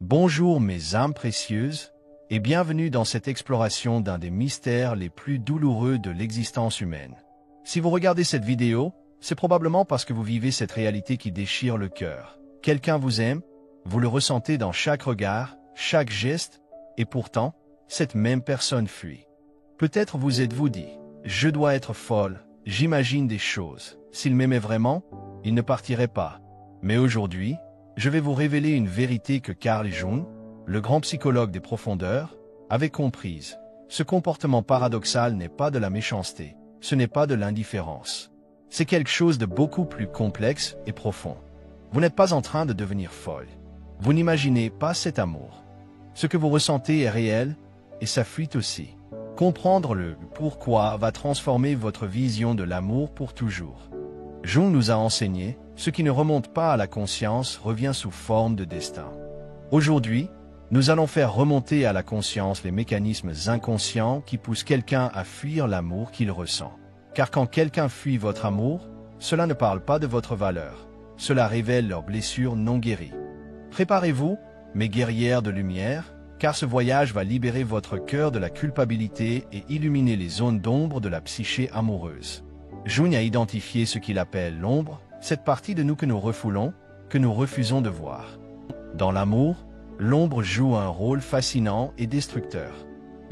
Bonjour mes âmes précieuses, et bienvenue dans cette exploration d'un des mystères les plus douloureux de l'existence humaine. Si vous regardez cette vidéo, c'est probablement parce que vous vivez cette réalité qui déchire le cœur. Quelqu'un vous aime, vous le ressentez dans chaque regard, chaque geste, et pourtant, cette même personne fuit. Peut-être vous êtes-vous dit, je dois être folle, j'imagine des choses. S'il m'aimait vraiment, il ne partirait pas. Mais aujourd'hui, je vais vous révéler une vérité que Carl Jung, le grand psychologue des profondeurs, avait comprise. Ce comportement paradoxal n'est pas de la méchanceté, ce n'est pas de l'indifférence. C'est quelque chose de beaucoup plus complexe et profond. Vous n'êtes pas en train de devenir folle. Vous n'imaginez pas cet amour. Ce que vous ressentez est réel, et ça fuit aussi. Comprendre le pourquoi va transformer votre vision de l'amour pour toujours. Jung nous a enseigné, ce qui ne remonte pas à la conscience revient sous forme de destin. Aujourd'hui, nous allons faire remonter à la conscience les mécanismes inconscients qui poussent quelqu'un à fuir l'amour qu'il ressent. Car quand quelqu'un fuit votre amour, cela ne parle pas de votre valeur. Cela révèle leurs blessures non guéries. Préparez-vous, mes guerrières de lumière, car ce voyage va libérer votre cœur de la culpabilité et illuminer les zones d'ombre de la psyché amoureuse. Jung a identifié ce qu'il appelle l'ombre, cette partie de nous que nous refoulons, que nous refusons de voir. Dans l'amour, l'ombre joue un rôle fascinant et destructeur.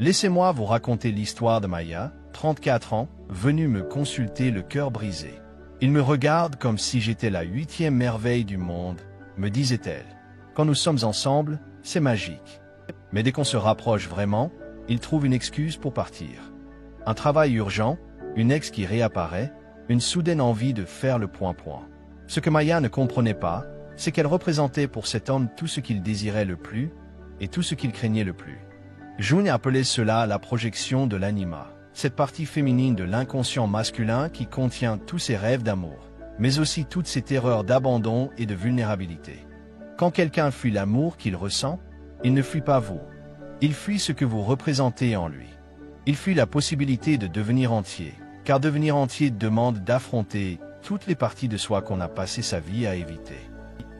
Laissez-moi vous raconter l'histoire de Maya, 34 ans, venue me consulter le cœur brisé. Il me regarde comme si j'étais la 8e merveille du monde, me disait-elle. Quand nous sommes ensemble, c'est magique. Mais dès qu'on se rapproche vraiment, il trouve une excuse pour partir. Un travail urgent, une ex qui réapparaît, une soudaine envie de faire le point-point. Ce que Maya ne comprenait pas, c'est qu'elle représentait pour cet homme tout ce qu'il désirait le plus et tout ce qu'il craignait le plus. Jung appelait cela la projection de l'anima, cette partie féminine de l'inconscient masculin qui contient tous ses rêves d'amour, mais aussi toutes ses terreurs d'abandon et de vulnérabilité. Quand quelqu'un fuit l'amour qu'il ressent, il ne fuit pas vous. Il fuit ce que vous représentez en lui. Il fuit la possibilité de devenir entier, car devenir entier demande d'affronter toutes les parties de soi qu'on a passé sa vie à éviter.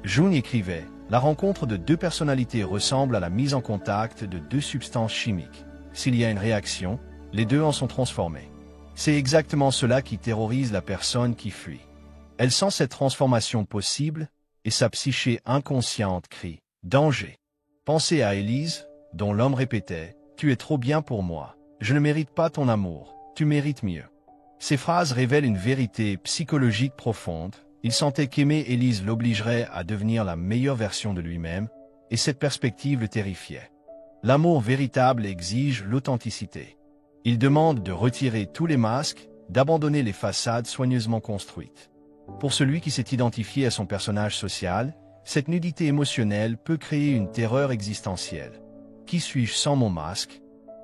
Jung écrivait, la rencontre de deux personnalités ressemble à la mise en contact de deux substances chimiques. S'il y a une réaction, les deux en sont transformés. C'est exactement cela qui terrorise la personne qui fuit. Elle sent cette transformation possible, et sa psyché inconsciente crie « Danger !» Pensez à Élise, dont l'homme répétait « Tu es trop bien pour moi. Je ne mérite pas ton amour. Tu mérites mieux. » Ces phrases révèlent une vérité psychologique profonde. Il sentait qu'aimer Élise l'obligerait à devenir la meilleure version de lui-même, et cette perspective le terrifiait. L'amour véritable exige l'authenticité. Il demande de retirer tous les masques, d'abandonner les façades soigneusement construites. Pour celui qui s'est identifié à son personnage social, cette nudité émotionnelle peut créer une terreur existentielle. Qui suis-je sans mon masque?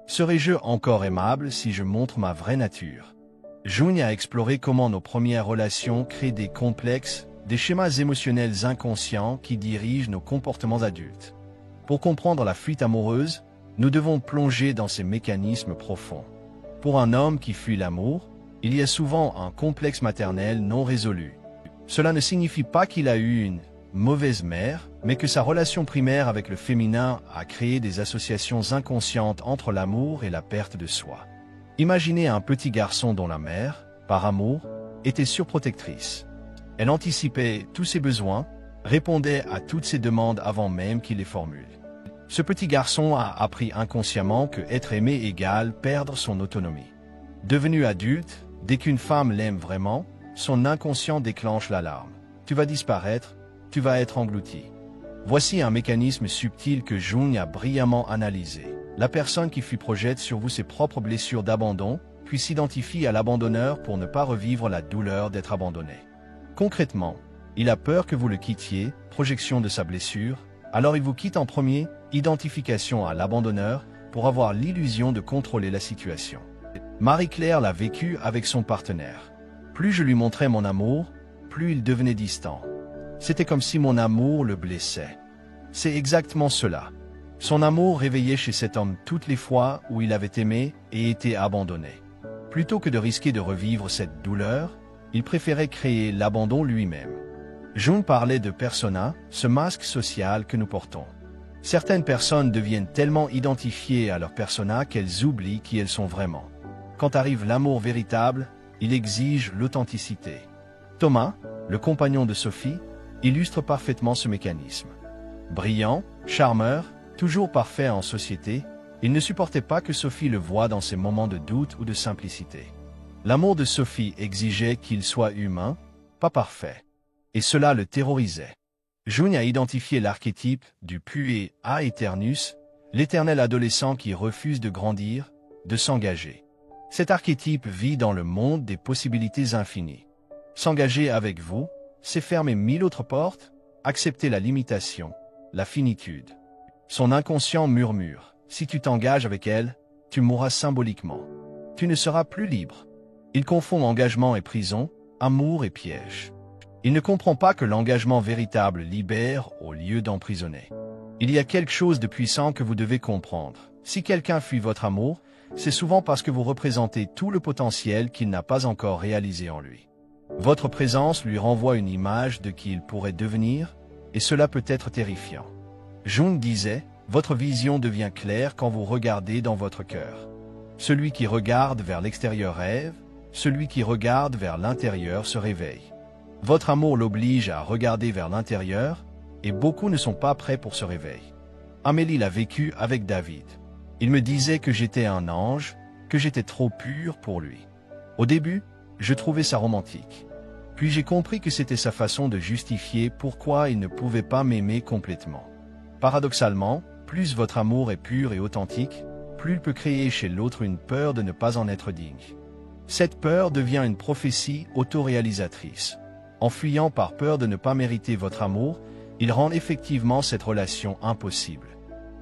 Serais-je encore aimable si je montre ma vraie nature? Jung a exploré comment nos premières relations créent des complexes, des schémas émotionnels inconscients qui dirigent nos comportements adultes. Pour comprendre la fuite amoureuse, nous devons plonger dans ces mécanismes profonds. Pour un homme qui fuit l'amour, il y a souvent un complexe maternel non résolu. Cela ne signifie pas qu'il a eu une mauvaise mère, mais que sa relation primaire avec le féminin a créé des associations inconscientes entre l'amour et la perte de soi. Imaginez un petit garçon dont la mère, par amour, était surprotectrice. Elle anticipait tous ses besoins, répondait à toutes ses demandes avant même qu'il les formule. Ce petit garçon a appris inconsciemment que être aimé égale perdre son autonomie. Devenu adulte, dès qu'une femme l'aime vraiment, son inconscient déclenche l'alarme. Tu vas disparaître, tu vas être englouti. Voici un mécanisme subtil que Jung a brillamment analysé. La personne qui fuit projette sur vous ses propres blessures d'abandon, puis s'identifie à l'abandonneur pour ne pas revivre la douleur d'être abandonné. Concrètement, il a peur que vous le quittiez, projection de sa blessure, alors il vous quitte en premier, identification à l'abandonneur, pour avoir l'illusion de contrôler la situation. Marie-Claire l'a vécu avec son partenaire. Plus je lui montrais mon amour, plus il devenait distant. C'était comme si mon amour le blessait. C'est exactement cela. Son amour réveillait chez cet homme toutes les fois où il avait aimé et été abandonné. Plutôt que de risquer de revivre cette douleur, il préférait créer l'abandon lui-même. Jung parlait de persona, ce masque social que nous portons. Certaines personnes deviennent tellement identifiées à leur persona qu'elles oublient qui elles sont vraiment. Quand arrive l'amour véritable, il exige l'authenticité. Thomas, le compagnon de Sophie, illustre parfaitement ce mécanisme. Brillant, charmeur, toujours parfait en société, il ne supportait pas que Sophie le voie dans ses moments de doute ou de simplicité. L'amour de Sophie exigeait qu'il soit humain, pas parfait. Et cela le terrorisait. Jung a identifié l'archétype du puer aeternus, l'éternel adolescent qui refuse de grandir, de s'engager. Cet archétype vit dans le monde des possibilités infinies. S'engager avec vous, c'est fermer 1000 autres portes, accepter la limitation, la finitude. Son inconscient murmure, si tu t'engages avec elle, tu mourras symboliquement. Tu ne seras plus libre. Il confond engagement et prison, amour et piège. Il ne comprend pas que l'engagement véritable libère au lieu d'emprisonner. Il y a quelque chose de puissant que vous devez comprendre. Si quelqu'un fuit votre amour, c'est souvent parce que vous représentez tout le potentiel qu'il n'a pas encore réalisé en lui. Votre présence lui renvoie une image de qui il pourrait devenir, et cela peut être terrifiant. Jung disait, votre vision devient claire quand vous regardez dans votre cœur. Celui qui regarde vers l'extérieur rêve, celui qui regarde vers l'intérieur se réveille. Votre amour l'oblige à regarder vers l'intérieur, et beaucoup ne sont pas prêts pour ce réveil. Amélie l'a vécu avec David. Il me disait que j'étais un ange, que j'étais trop pur pour lui. Au début, je trouvais ça romantique. Puis j'ai compris que c'était sa façon de justifier pourquoi il ne pouvait pas m'aimer complètement. Paradoxalement, plus votre amour est pur et authentique, plus il peut créer chez l'autre une peur de ne pas en être digne. Cette peur devient une prophétie autoréalisatrice. En fuyant par peur de ne pas mériter votre amour, il rend effectivement cette relation impossible.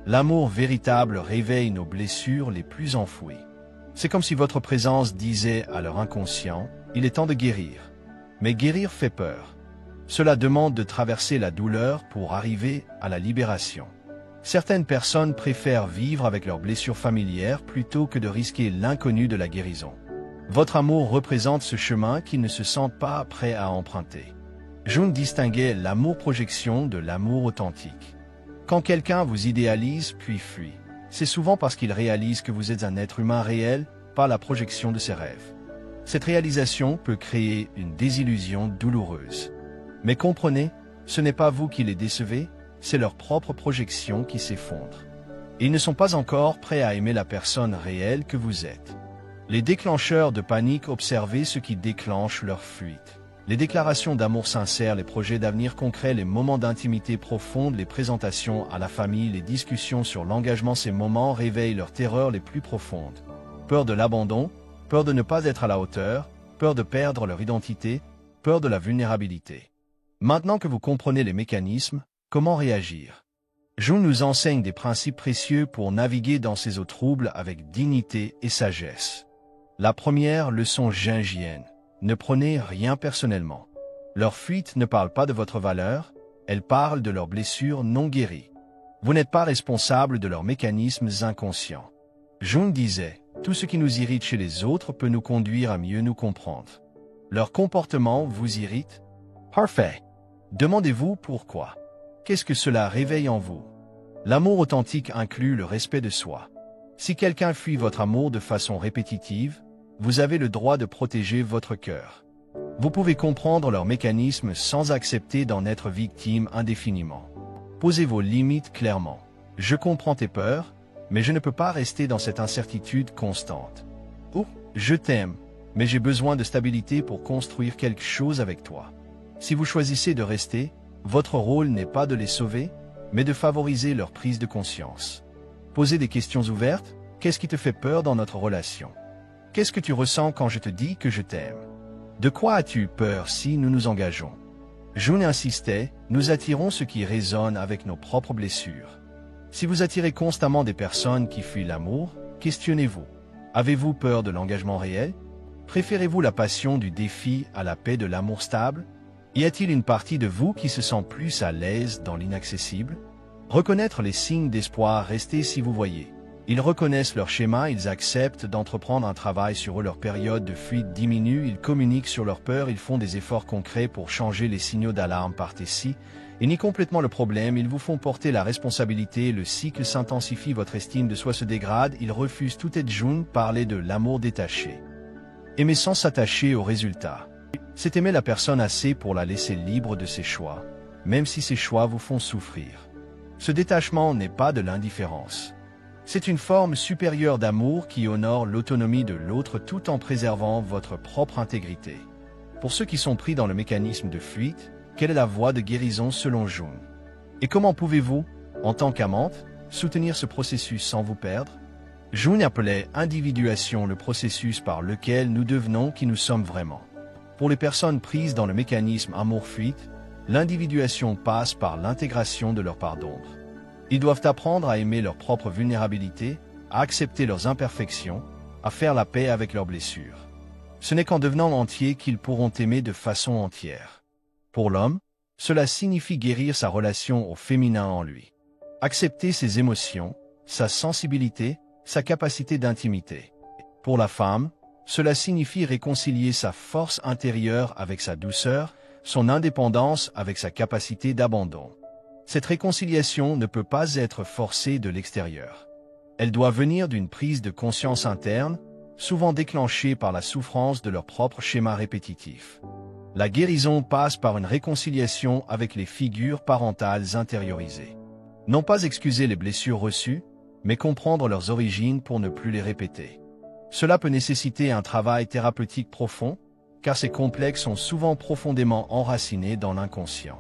L'amour véritable réveille nos blessures les plus enfouies. C'est comme si votre présence disait à leur inconscient, il est temps de guérir. Mais guérir fait peur. Cela demande de traverser la douleur pour arriver à la libération. Certaines personnes préfèrent vivre avec leurs blessures familières plutôt que de risquer l'inconnu de la guérison. Votre amour représente ce chemin qu'ils ne se sentent pas prêts à emprunter. Jung distinguait l'amour-projection de l'amour authentique. Quand quelqu'un vous idéalise puis fuit, c'est souvent parce qu'il réalise que vous êtes un être humain réel, pas la projection de ses rêves. Cette réalisation peut créer une désillusion douloureuse. Mais comprenez, ce n'est pas vous qui les décevez, c'est leur propre projection qui s'effondre. Ils ne sont pas encore prêts à aimer la personne réelle que vous êtes. Les déclencheurs de panique, observez ce qui déclenche leur fuite. Les déclarations d'amour sincère, les projets d'avenir concrets, les moments d'intimité profonde, les présentations à la famille, les discussions sur l'engagement, ces moments réveillent leurs terreurs les plus profondes. Peur de l'abandon, peur de ne pas être à la hauteur, peur de perdre leur identité, peur de la vulnérabilité. Maintenant que vous comprenez les mécanismes, comment réagir? Jung nous enseigne des principes précieux pour naviguer dans ces eaux troubles avec dignité et sagesse. La première leçon jungienne, ne prenez rien personnellement. Leur fuite ne parle pas de votre valeur, elle parle de leurs blessures non guéries. Vous n'êtes pas responsable de leurs mécanismes inconscients. Jung disait, tout ce qui nous irrite chez les autres peut nous conduire à mieux nous comprendre. Leur comportement vous irrite? Parfait. Demandez-vous pourquoi. Qu'est-ce que cela réveille en vous? L'amour authentique inclut le respect de soi. Si quelqu'un fuit votre amour de façon répétitive, vous avez le droit de protéger votre cœur. Vous pouvez comprendre leurs mécanismes sans accepter d'en être victime indéfiniment. Posez vos limites clairement. Je comprends tes peurs, mais je ne peux pas rester dans cette incertitude constante. Ou, je t'aime, mais j'ai besoin de stabilité pour construire quelque chose avec toi. Si vous choisissez de rester, votre rôle n'est pas de les sauver, mais de favoriser leur prise de conscience. Posez des questions ouvertes. Qu'est-ce qui te fait peur dans notre relation? Qu'est-ce que tu ressens quand je te dis que je t'aime? De quoi as-tu peur si nous nous engageons? Jung insistait, nous attirons ce qui résonne avec nos propres blessures. Si vous attirez constamment des personnes qui fuient l'amour, questionnez-vous. Avez-vous peur de l'engagement réel? Préférez-vous la passion du défi à la paix de l'amour stable? Y a-t-il une partie de vous qui se sent plus à l'aise dans l'inaccessible? Reconnaître les signes d'espoir, restez si vous voyez. Ils reconnaissent leur schéma, ils acceptent d'entreprendre un travail sur eux, leur période de fuite diminue, ils communiquent sur leur peur, ils font des efforts concrets pour changer les signaux d'alarme par ici. Ils nient complètement le problème, ils vous font porter la responsabilité, le cycle s'intensifie, votre estime de soi se dégrade, ils refusent toute aide. Jung parlait de l'amour détaché. Aimer sans s'attacher au résultat. C'est aimer la personne assez pour la laisser libre de ses choix, même si ses choix vous font souffrir. Ce détachement n'est pas de l'indifférence. C'est une forme supérieure d'amour qui honore l'autonomie de l'autre tout en préservant votre propre intégrité. Pour ceux qui sont pris dans le mécanisme de fuite, quelle est la voie de guérison selon Jung? Et comment pouvez-vous, en tant qu'amante, soutenir ce processus sans vous perdre? Jung appelait individuation le processus par lequel nous devenons qui nous sommes vraiment. Pour les personnes prises dans le mécanisme amour-fuite, l'individuation passe par l'intégration de leur part d'ombre. Ils doivent apprendre à aimer leur propre vulnérabilité, à accepter leurs imperfections, à faire la paix avec leurs blessures. Ce n'est qu'en devenant entiers qu'ils pourront aimer de façon entière. Pour l'homme, cela signifie guérir sa relation au féminin en lui. Accepter ses émotions, sa sensibilité, sa capacité d'intimité. Pour la femme, cela signifie réconcilier sa force intérieure avec sa douceur, son indépendance avec sa capacité d'abandon. Cette réconciliation ne peut pas être forcée de l'extérieur. Elle doit venir d'une prise de conscience interne, souvent déclenchée par la souffrance de leur propre schéma répétitif. La guérison passe par une réconciliation avec les figures parentales intériorisées. Non pas excuser les blessures reçues, mais comprendre leurs origines pour ne plus les répéter. Cela peut nécessiter un travail thérapeutique profond, car ces complexes sont souvent profondément enracinés dans l'inconscient.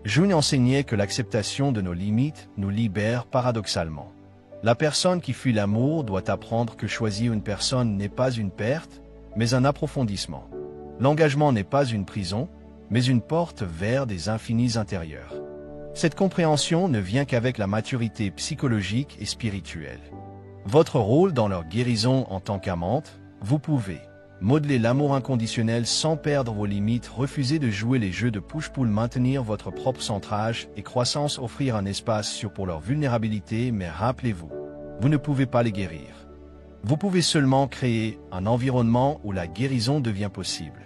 Jung enseignait que l'acceptation de nos limites nous libère paradoxalement. La personne qui fuit l'amour doit apprendre que choisir une personne n'est pas une perte, mais un approfondissement. L'engagement n'est pas une prison, mais une porte vers des infinis intérieurs. Cette compréhension ne vient qu'avec la maturité psychologique et spirituelle. Votre rôle dans leur guérison en tant qu'amante, vous pouvez modeler l'amour inconditionnel sans perdre vos limites, refuser de jouer les jeux de push-pull, maintenir votre propre centrage et croissance, offrir un espace sûr pour leur vulnérabilité, mais rappelez-vous, vous ne pouvez pas les guérir. Vous pouvez seulement créer un environnement où la guérison devient possible.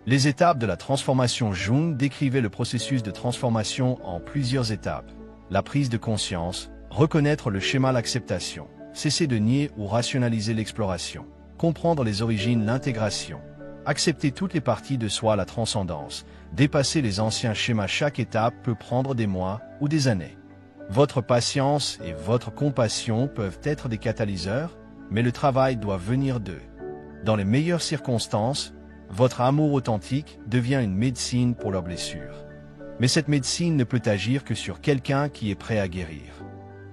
Les étapes de la transformation. Jung décrivait le processus de transformation en plusieurs étapes. La prise de conscience, reconnaître le schéma, l'acceptation, cesser de nier ou rationaliser l'exploration, comprendre les origines, l'intégration, accepter toutes les parties de soi, la transcendance, dépasser les anciens schémas. Chaque étape peut prendre des mois ou des années. Votre patience et votre compassion peuvent être des catalyseurs, mais le travail doit venir d'eux. Dans les meilleures circonstances, votre amour authentique devient une médecine pour leurs blessures. Mais cette médecine ne peut agir que sur quelqu'un qui est prêt à guérir.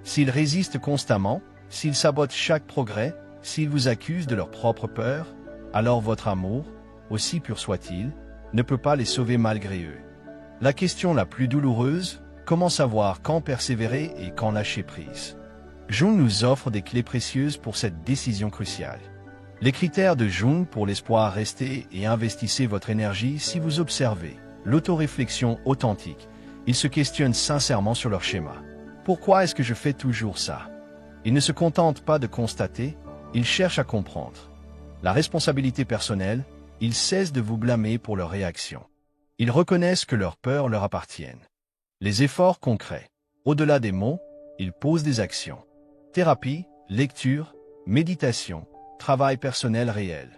S'ils résistent constamment, s'ils sabotent chaque progrès, s'ils vous accusent de leur propre peur, alors votre amour, aussi pur soit-il, ne peut pas les sauver malgré eux. La question la plus douloureuse, comment savoir quand persévérer et quand lâcher prise? Jung nous offre des clés précieuses pour cette décision cruciale. Les critères de Jung pour l'espoir: restez et investissez votre énergie. Si vous observez l'autoréflexion authentique, ils se questionnent sincèrement sur leur schéma. Pourquoi est-ce que je fais toujours ça? Ils ne se contentent pas de constater, ils cherchent à comprendre. La responsabilité personnelle, ils cessent de vous blâmer pour leurs réactions. Ils reconnaissent que leurs peurs leur appartiennent. Les efforts concrets. Au-delà des mots, ils posent des actions. Thérapie, lecture, méditation, travail personnel réel.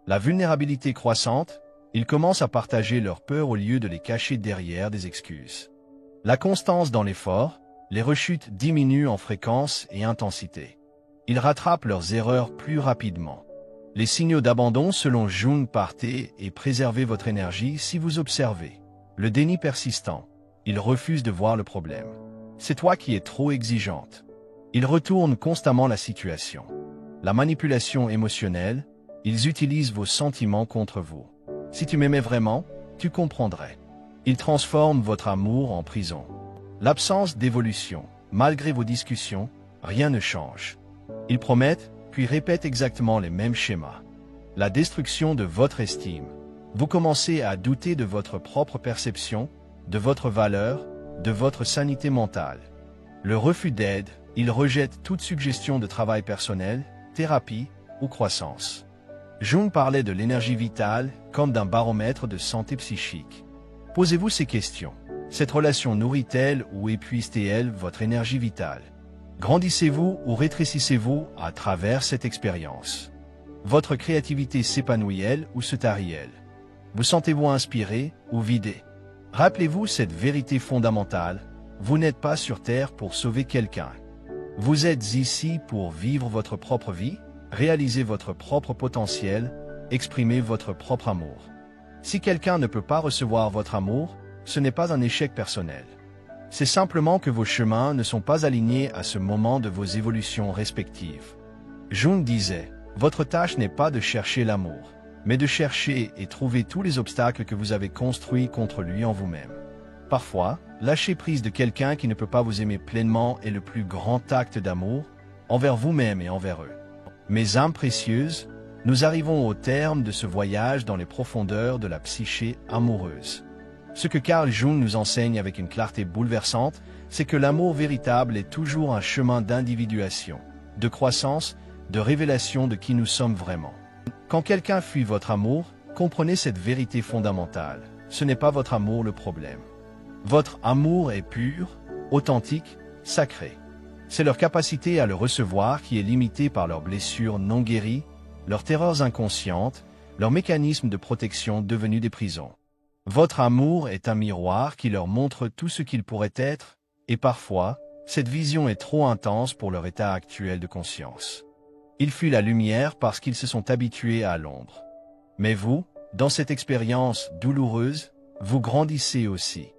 La vulnérabilité croissante, ils commencent à partager leurs peurs au lieu de les cacher derrière des excuses. La constance dans l'effort, les rechutes diminuent en fréquence et intensité. Ils rattrapent leurs erreurs plus rapidement. Les signaux d'abandon selon Jung: partez et préservez votre énergie. Si vous observez le déni persistant, ils refusent de voir le problème. C'est toi qui es trop exigeante. Ils retournent constamment la situation. La manipulation émotionnelle, ils utilisent vos sentiments contre vous. Si tu m'aimais vraiment, tu comprendrais. Ils transforment votre amour en prison. L'absence d'évolution, malgré vos discussions, rien ne change. Ils promettent, puis répètent exactement les mêmes schémas. La destruction de votre estime. Vous commencez à douter de votre propre perception, de votre valeur, de votre sanité mentale. Le refus d'aide, Il rejette toute suggestion de travail personnel, thérapie ou croissance. Jung parlait de l'énergie vitale comme d'un baromètre de santé psychique. Posez-vous ces questions. Cette relation nourrit-elle ou épuise-t-elle votre énergie vitale? Grandissez-vous ou rétrécissez-vous à travers cette expérience? Votre créativité s'épanouit-elle ou se tarit-elle? Vous sentez-vous inspiré ou vidé? Rappelez-vous cette vérité fondamentale, vous n'êtes pas sur Terre pour sauver quelqu'un. Vous êtes ici pour vivre votre propre vie, réaliser votre propre potentiel, exprimer votre propre amour. Si quelqu'un ne peut pas recevoir votre amour, ce n'est pas un échec personnel. C'est simplement que vos chemins ne sont pas alignés à ce moment de vos évolutions respectives. Jung disait, votre tâche n'est pas de chercher l'amour, mais de chercher et trouver tous les obstacles que vous avez construits contre lui en vous-même. Parfois, lâcher prise de quelqu'un qui ne peut pas vous aimer pleinement est le plus grand acte d'amour, envers vous-même et envers eux. Mes âmes précieuses, nous arrivons au terme de ce voyage dans les profondeurs de la psyché amoureuse. Ce que Carl Jung nous enseigne avec une clarté bouleversante, c'est que l'amour véritable est toujours un chemin d'individuation, de croissance, de révélation de qui nous sommes vraiment. Quand quelqu'un fuit votre amour, comprenez cette vérité fondamentale. Ce n'est pas votre amour le problème. Votre amour est pur, authentique, sacré. C'est leur capacité à le recevoir qui est limitée par leurs blessures non guéries, leurs terreurs inconscientes, leurs mécanismes de protection devenus des prisons. Votre amour est un miroir qui leur montre tout ce qu'ils pourraient être, et parfois, cette vision est trop intense pour leur état actuel de conscience. Ils fuient la lumière parce qu'ils se sont habitués à l'ombre. Mais vous, dans cette expérience douloureuse, vous grandissez aussi.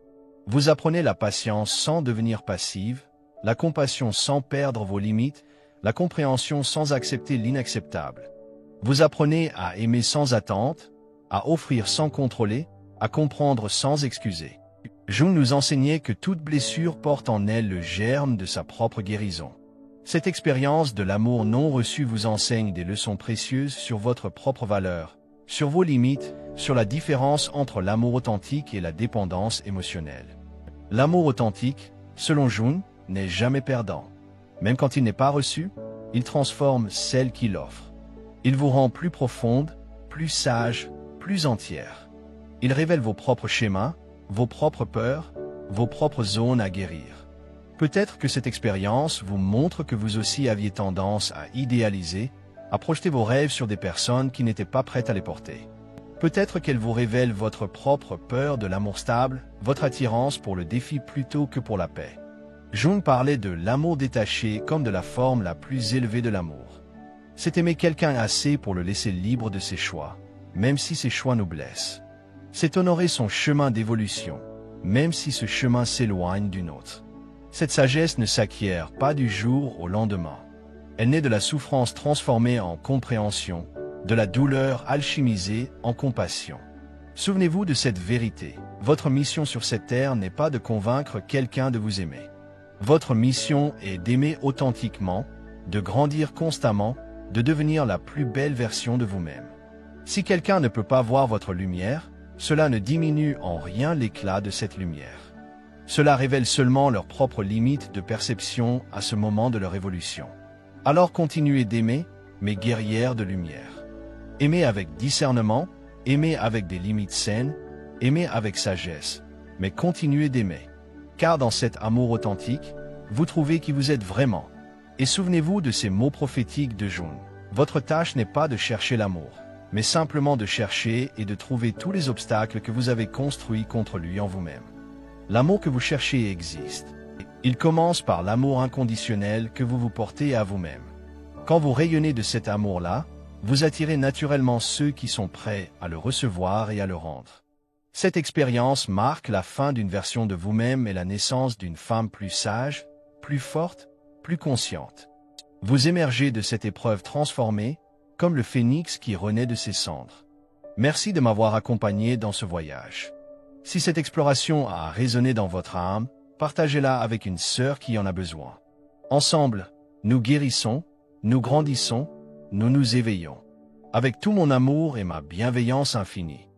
Vous apprenez la patience sans devenir passive, la compassion sans perdre vos limites, la compréhension sans accepter l'inacceptable. Vous apprenez à aimer sans attente, à offrir sans contrôler, à comprendre sans excuser. Jung nous enseignait que toute blessure porte en elle le germe de sa propre guérison. Cette expérience de l'amour non reçu vous enseigne des leçons précieuses sur votre propre valeur, sur vos limites, sur la différence entre l'amour authentique et la dépendance émotionnelle. L'amour authentique, selon Jung, n'est jamais perdant. Même quand il n'est pas reçu, il transforme celle qui l'offre. Il vous rend plus profonde, plus sage, plus entière. Il révèle vos propres schémas, vos propres peurs, vos propres zones à guérir. Peut-être que cette expérience vous montre que vous aussi aviez tendance à idéaliser, à projeter vos rêves sur des personnes qui n'étaient pas prêtes à les porter. Peut-être qu'elle vous révèle votre propre peur de l'amour stable, votre attirance pour le défi plutôt que pour la paix. Jung parlait de l'amour détaché comme de la forme la plus élevée de l'amour. C'est aimer quelqu'un assez pour le laisser libre de ses choix, même si ses choix nous blessent. C'est honorer son chemin d'évolution, même si ce chemin s'éloigne d'une autre. Cette sagesse ne s'acquiert pas du jour au lendemain. Elle naît de la souffrance transformée en compréhension, de la douleur alchimisée en compassion. Souvenez-vous de cette vérité. Votre mission sur cette terre n'est pas de convaincre quelqu'un de vous aimer. Votre mission est d'aimer authentiquement, de grandir constamment, de devenir la plus belle version de vous-même. Si quelqu'un ne peut pas voir votre lumière, cela ne diminue en rien l'éclat de cette lumière. Cela révèle seulement leurs propres limites de perception à ce moment de leur évolution. Alors continuez d'aimer, mais guerrières de lumière. Aimez avec discernement, aimez avec des limites saines, aimez avec sagesse, mais continuez d'aimer. Car dans cet amour authentique, vous trouvez qui vous êtes vraiment. Et souvenez-vous de ces mots prophétiques de Jung. Votre tâche n'est pas de chercher l'amour, mais simplement de chercher et de trouver tous les obstacles que vous avez construits contre lui en vous-même. L'amour que vous cherchez existe. Il commence par l'amour inconditionnel que vous vous portez à vous-même. Quand vous rayonnez de cet amour-là, vous attirez naturellement ceux qui sont prêts à le recevoir et à le rendre. Cette expérience marque la fin d'une version de vous-même et la naissance d'une femme plus sage, plus forte, plus consciente. Vous émergez de cette épreuve transformée, comme le phénix qui renaît de ses cendres. Merci de m'avoir accompagné dans ce voyage. Si cette exploration a résonné dans votre âme, partagez-la avec une sœur qui en a besoin. Ensemble, nous guérissons, nous grandissons, nous nous éveillons. Avec tout mon amour et ma bienveillance infinie.